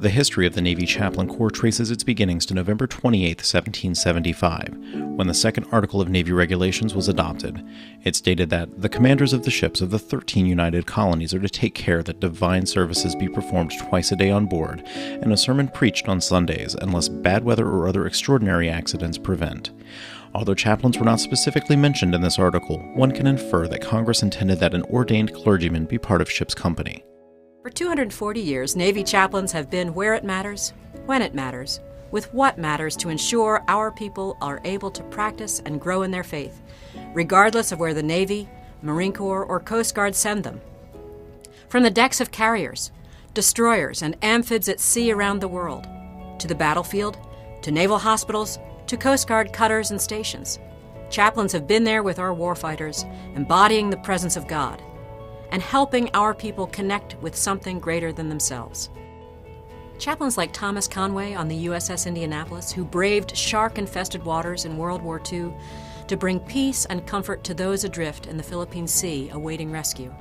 The history of the Navy Chaplain Corps traces its beginnings to November 28, 1775, when the second article of Navy Regulations was adopted. It stated that the commanders of the ships of the 13 United Colonies are to take care that divine services be performed twice a day on board, and a sermon preached on Sundays, unless bad weather or other extraordinary accidents prevent. Although chaplains were not specifically mentioned in this article, one can infer that Congress intended that an ordained clergyman be part of ship's company. For 240 years, Navy chaplains have been where it matters, when it matters, with what matters to ensure our people are able to practice and grow in their faith, regardless of where the Navy, Marine Corps, or Coast Guard send them. From the decks of carriers, destroyers, and amphibs at sea around the world, to the battlefield, to naval hospitals, to Coast Guard cutters and stations, chaplains have been there with our warfighters, embodying the presence of God, and helping our people connect with something greater than themselves. Chaplains like Thomas Conway on the USS Indianapolis, who braved shark-infested waters in World War II to bring peace and comfort to those adrift in the Philippine Sea awaiting rescue.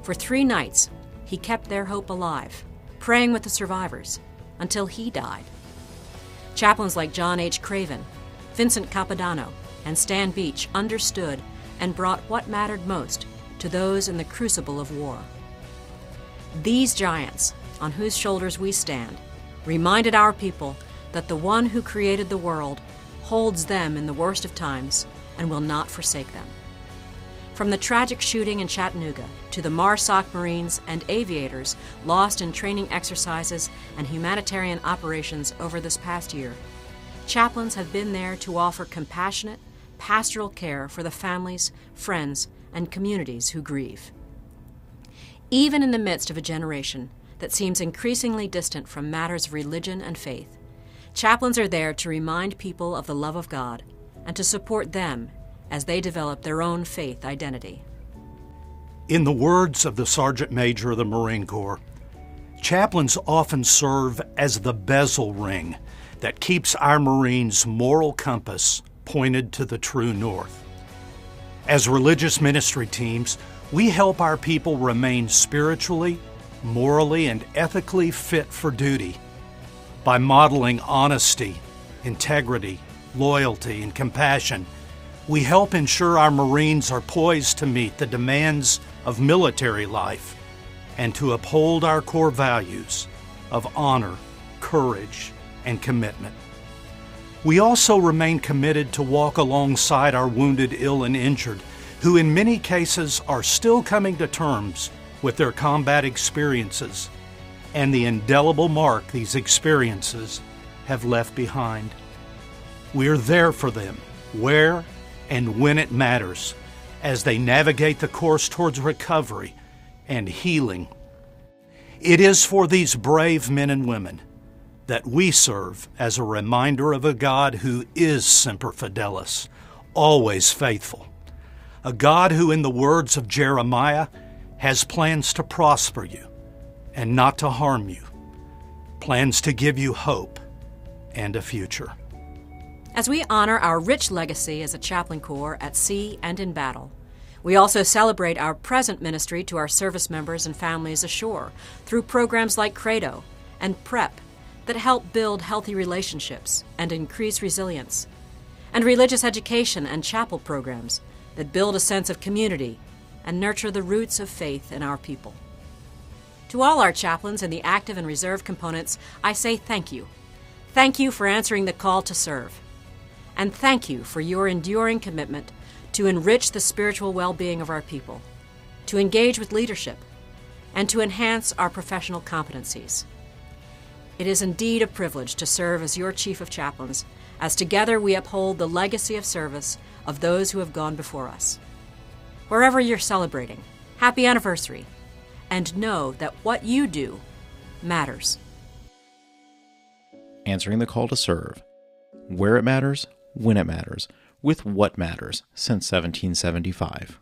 For 3 nights, he kept their hope alive, praying with the survivors, until he died. Chaplains like John H. Craven, Vincent Capodanno, and Stan Beach understood and brought what mattered most to those in the crucible of war. These giants, on whose shoulders we stand, reminded our people that the one who created the world holds them in the worst of times and will not forsake them. From the tragic shooting in Chattanooga to the MARSOC Marines and aviators lost in training exercises and humanitarian operations over this past year, chaplains have been there to offer compassionate, pastoral care for the families, friends, and communities who grieve. Even in the midst of a generation that seems increasingly distant from matters of religion and faith, chaplains are there to remind people of the love of God and to support them as they develop their own faith identity. In the words of the Sergeant Major of the Marine Corps, chaplains often serve as the bezel ring that keeps our Marines' moral compass pointed to the true north. As religious ministry teams, we help our people remain spiritually, morally, and ethically fit for duty by modeling honesty, integrity, loyalty, and compassion. We help ensure our Marines are poised to meet the demands of military life and to uphold our core values of honor, courage, and commitment. We also remain committed to walk alongside our wounded, ill, and injured, who in many cases are still coming to terms with their combat experiences and the indelible mark these experiences have left behind. We're there for them, where and when it matters, as they navigate the course towards recovery and healing. It is for these brave men and women that we serve as a reminder of a God who is Semper Fidelis, always faithful. A God who, in the words of Jeremiah, has plans to prosper you and not to harm you, plans to give you hope and a future. As we honor our rich legacy as a chaplain corps at sea and in battle, we also celebrate our present ministry to our service members and families ashore through programs like Credo and PrEP that help build healthy relationships and increase resilience, and religious education and chapel programs that build a sense of community and nurture the roots of faith in our people. To all our chaplains in the active and reserve components, I say thank you. Thank you for answering the call to serve. And thank you for your enduring commitment to enrich the spiritual well-being of our people, to engage with leadership, and to enhance our professional competencies. It is indeed a privilege to serve as your Chief of Chaplains, as together we uphold the legacy of service of those who have gone before us. Wherever you're celebrating, happy anniversary, and know that what you do matters. Answering the call to serve, where it matters, when it matters, with what matters, since 1775.